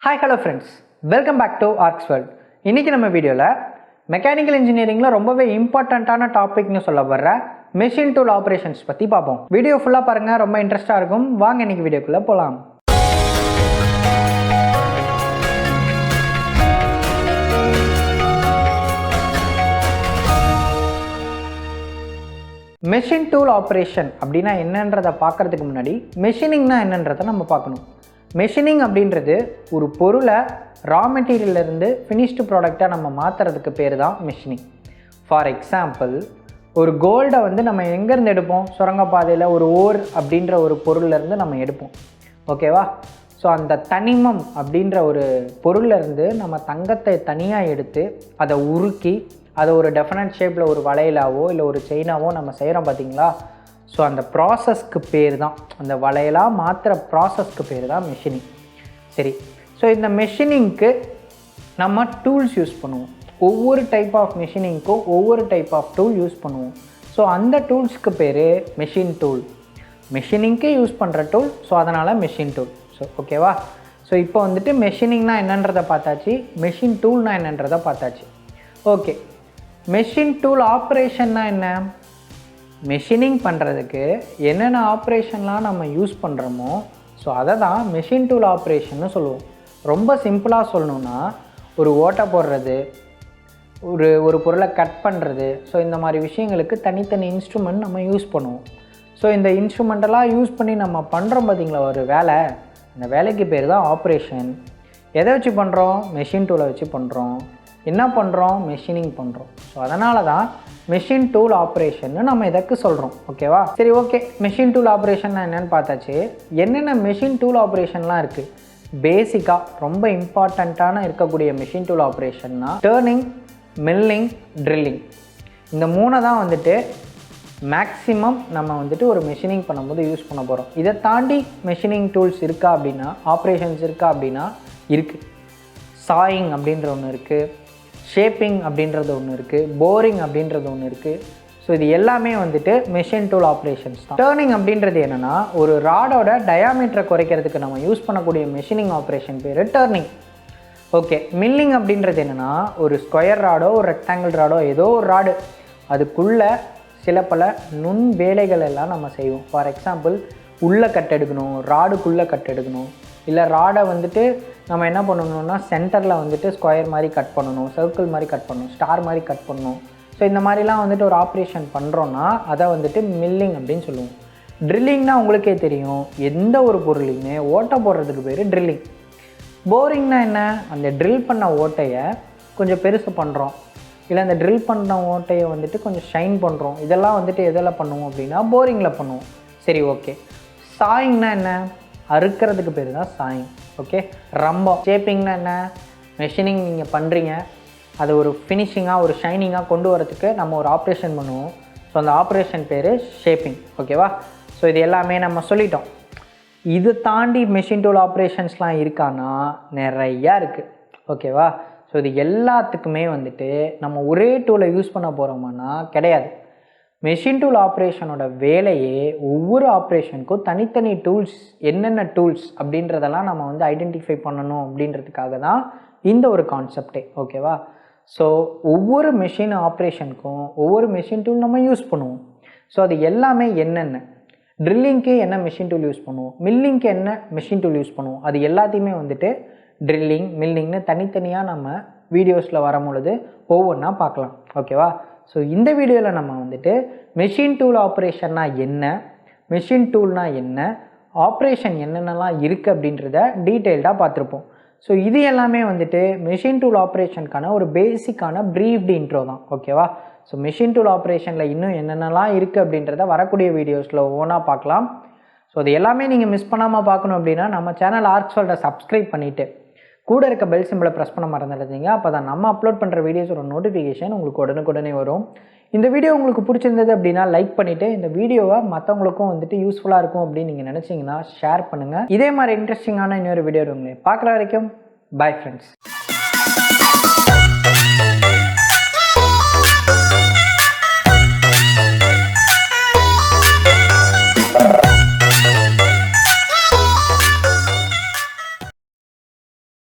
Hi, hello friends. Welcome back to Arcs World. இன்னைக்கு நம்ம வீடியோல மெக்கானிக்கல் இன்ஜினியரிங்ல ரொம்பவே இம்பார்ட்டன்ட்டான டாபிக்னு சொல்லப்படுற மெஷின் டூல் ஆபரேஷன்ஸ் பத்தி பார்ப்போம். வீடியோ ஃபுல்லா பாருங்க, ரொம்ப இன்ட்ரெஸ்டா இருக்கும். வாங்க இன்னைக்கு வீடியோக்குள்ள போலாம். மெஷின் டூல் ஆபரேஷன் அப்படின்னா என்னன்றதை பார்க்கறதுக்கு முன்னாடி மெஷினிங்னா என்னன்றதை நம்ம பார்க்கணும். மெஷினிங் அப்படின்றது ஒரு பொருளை ரா மெட்டீரியல்லேருந்து ஃபினிஷ்டு ப்ராடக்டாக நம்ம மாற்றுறதுக்கு பேர் தான் மெஷினிங். ஃபார் எக்ஸாம்பிள், ஒரு கோல்டை நம்ம எங்கேருந்து எடுப்போம்? சுரங்கப்பாதையில் ஒரு ஓர் அப்படின்ற ஒரு பொருள்லேருந்து நம்ம எடுப்போம், ஓகேவா? ஸோ அந்த தனிமம் அப்படின்ற ஒரு பொருள்லேருந்து நம்ம தங்கத்தை தனியாக எடுத்து அதை உருக்கி அதை ஒரு டெஃபினட் ஷேப்பில் ஒரு வளையலாவோ இல்லை ஒரு செயினாவோ நம்ம செய்கிறோம் பார்த்தீங்களா? ஸோ அந்த ப்ராசஸ்க்கு பேர் தான், அந்த வளையலாக மாற்றுற ப்ராசஸ்க்கு பேர் தான் மெஷினிங். சரி, ஸோ இந்த மெஷினிங்க்கு நம்ம டூல்ஸ் யூஸ் பண்ணுவோம். ஒவ்வொரு டைப் ஆஃப் மெஷினிங்க்கும் ஒவ்வொரு டைப் ஆஃப் டூல் யூஸ் பண்ணுவோம். ஸோ அந்த டூல்ஸ்க்கு பேர் மெஷின் டூல். மெஷினிங்க்கு யூஸ் பண்ணுற டூல், ஸோ அதனால் மெஷின் டூல். ஸோ ஓகேவா? ஸோ இப்போ மெஷினிங்னா என்னன்றதை பார்த்தாச்சு, மெஷின் டூல்னா என்னன்றதை பார்த்தாச்சு. ஓகே, மெஷின் டூல் ஆப்ரேஷன்னா என்ன? மெஷினிங் பண்ணுறதுக்கு என்னென்ன ஆப்ரேஷன்லாம் நம்ம யூஸ் பண்ணுறோமோ ஸோ அதை தான் மெஷின் டூல் ஆப்ரேஷன்னு சொல்லுவோம். ரொம்ப சிம்பிளாக சொல்லணுன்னா, ஒரு ஓட்டை போடுறது, ஒரு பொருளை கட் பண்ணுறது, ஸோ இந்த மாதிரி விஷயங்களுக்கு தனித்தனி இன்ஸ்ட்ருமெண்ட் நம்ம யூஸ் பண்ணுவோம். ஸோ இந்த இன்ஸ்ட்ருமெண்டெல்லாம் யூஸ் பண்ணி நம்ம பண்ணுறோம் பார்த்திங்களா ஒரு வேலை, அந்த வேலைக்கு பேர் தான் ஆப்ரேஷன். எதை வச்சு பண்ணுறோம்? மெஷின் டூலை வச்சு பண்ணுறோம். என்ன பண்ணுறோம்? மெஷினிங் பண்ணுறோம். ஸோ அதனால தான் மெஷின் டூல் ஆப்ரேஷன்னு நம்ம இதற்கு சொல்கிறோம், ஓகேவா? சரி, ஓகே, மெஷின் டூல் ஆப்ரேஷன்னா என்னென்னு பார்த்தாச்சு. என்னென்ன மெஷின் டூல் ஆப்ரேஷன்லாம் இருக்குது? பேசிக்காக ரொம்ப இம்பார்ட்டண்ட்டான இருக்கக்கூடிய மெஷின் டூல் ஆப்ரேஷன்னா டர்னிங், மில்லிங், ட்ரில்லிங். இந்த மூணை தான் மேக்ஸிமம் நம்ம ஒரு மெஷினிங் பண்ணும்போது யூஸ் பண்ண போகிறோம். இதை தாண்டி மெஷினிங் டூல்ஸ் இருக்கா அப்படின்னா, ஆப்ரேஷன்ஸ் இருக்கா அப்படின்னா இருக்குது. சாயிங் அப்படின்ற ஒன்று இருக்குது, ஷேப்பிங் அப்படின்றது ஒன்று இருக்குது, போரிங் அப்படின்றது ஒன்று இருக்குது. ஸோ இது எல்லாமே மெஷின் டூல் ஆப்ரேஷன்ஸ் தான். டர்னிங் அப்படின்றது என்னென்னா, ஒரு ராடோட டயாமீட்டரை குறைக்கிறதுக்கு நம்ம யூஸ் பண்ணக்கூடிய மெஷினிங் ஆப்ரேஷன் பேர் டர்னிங். ஓகே, மில்லிங் அப்படின்றது என்னென்னா, ஒரு ஸ்கொயர் ராடோ ஒரு ரெக்டாங்கிள் ராடோ ஏதோ ஒரு ராடு, அதுக்குள்ளே சில பல நுண் வேலைகள் எல்லாம் நம்ம செய்வோம். ஃபார் எக்ஸாம்பிள், உள்ளே கட் எடுக்கணும், ராடுக்குள்ளே கட் எடுக்கணும், இல்லை ராடை நம்ம என்ன பண்ணணும்னா சென்டரில் ஸ்கொயர் மாதிரி கட் பண்ணணும், சர்க்கிள் மாதிரி கட் பண்ணணும், ஸ்டார் மாதிரி கட் பண்ணணும். ஸோ இந்த மாதிரிலாம் ஒரு ஆப்ரேஷன் பண்ணுறோன்னா அதை மில்லிங் அப்படின்னு சொல்லுவோம். ட்ரில்லிங்னா உங்களுக்கே தெரியும், எந்த ஒரு பொருளையுமே ஓட்டை போடுறதுக்கு பேர் ட்ரில்லிங். போரிங்னா என்ன? அந்த ட்ரில் பண்ண ஓட்டையை கொஞ்சம் பெருசு பண்ணுறோம், இல்லை அந்த ட்ரில் பண்ண ஓட்டையை கொஞ்சம் ஷைன் பண்ணுறோம். இதெல்லாம் எதில் பண்ணுவோம் அப்படின்னா போரிங்கில் பண்ணுவோம். சரி, ஓகே. சாயிங்னா என்ன? அறுக்கிறதுக்கு பேர் தான் சாயிங். ஓகே, ரம்பம். ஷேப்பிங்னா என்ன? மெஷினிங் நீங்கள் பண்ணுறீங்க, அதை ஒரு ஃபினிஷிங்காக ஒரு ஷைனிங்காக கொண்டு வரதுக்கு நம்ம ஒரு ஆப்ரேஷன் பண்ணுவோம். ஸோ அந்த ஆப்ரேஷன் பேர் ஷேப்பிங், ஓகேவா? ஸோ இது எல்லாமே நம்ம சொல்லிட்டோம். இது தாண்டி மெஷின் டூல் ஆப்ரேஷன்ஸ்லாம் இருக்கான்னா நிறையா இருக்குது, ஓகேவா? ஸோ இது எல்லாத்துக்குமே நம்ம ஒரே டூலை யூஸ் பண்ண போகிறோமான்னா கிடையாது. மெஷின் டூல் ஆப்ரேஷனோட வேலையே ஒவ்வொரு ஆப்ரேஷனுக்கும் தனித்தனி டூல்ஸ், என்னென்ன டூல்ஸ் அப்படின்றதெல்லாம் நம்ம ஐடென்டிஃபை பண்ணணும் அப்படின்றதுக்காக தான் இந்த ஒரு கான்செப்டே, ஓகேவா? ஸோ ஒவ்வொரு மெஷின் ஆப்ரேஷனுக்கும் ஒவ்வொரு மெஷின் டூல் நம்ம யூஸ் பண்ணுவோம். ஸோ அது எல்லாமே என்னென்ன, ட்ரில்லிங்க்கு என்ன மெஷின் டூல் யூஸ் பண்ணுவோம், மில்லிங்க்கு என்ன மெஷின் டூல் யூஸ் பண்ணுவோம், அது எல்லாத்தையுமே ட்ரில்லிங், மில்லிங்னு தனித்தனியாக நம்ம வீடியோஸில் வரும்பொழுது ஒவ்வொன்றா பார்க்கலாம், ஓகேவா? ஸோ இந்த வீடியோவில் நம்ம மெஷின் டூல் ஆப்ரேஷன்னா என்ன, மெஷின் டூல்னா என்ன, ஆப்ரேஷன் என்னென்னலாம் இருக்குது அப்படின்றத டீட்டெயில்டாக பார்த்துருப்போம். ஸோ இது எல்லாமே மெஷின் டூல் ஆப்ரேஷனுக்கான ஒரு பேசிக்கான ப்ரீஃப்டு இன்ட்ரோ தான், ஓகேவா? ஸோ மெஷின் டூல் ஆப்ரேஷனில் இன்னும் என்னென்னலாம் இருக்குது அப்படின்றத வரக்கூடிய வீடியோஸில் ஒவ்வொன்றா பார்க்கலாம். ஸோ அது எல்லாமே நீங்கள் மிஸ் பண்ணாமல் பார்க்கணும் அப்படின்னா நம்ம சேனல் ஆர்க்ஸ் வேர்ல்டை சப்ஸ்கிரைப் பண்ணிவிட்டு கூட இருக்க பெல் சிம்பிளை ப்ரெஸ் பண்ண மறந்துடுறீங்க. அப்போ தான் நம்ம அப்லோட் பண்ணுற வீடியோஸோட நோட்டிஃபிகேஷன் உங்களுக்கு உடனுக்குடனே வரும். இந்த வீடியோ உங்களுக்கு பிடிச்சிருந்தது அப்படின்னா லைக் பண்ணிவிட்டு இந்த வீடியோவை மற்றவங்களுக்கும் யூஸ்ஃபுல்லாக இருக்கும் அப்படின்னு நீங்கள் நினச்சிங்கன்னா ஷேர் பண்ணுங்கள். இதே மாதிரி இன்ட்ரெஸ்டிங்கான இன்னொரு வீடியோ உங்களை பார்க்குற வரைக்கும் பை ஃப்ரெண்ட்ஸ்.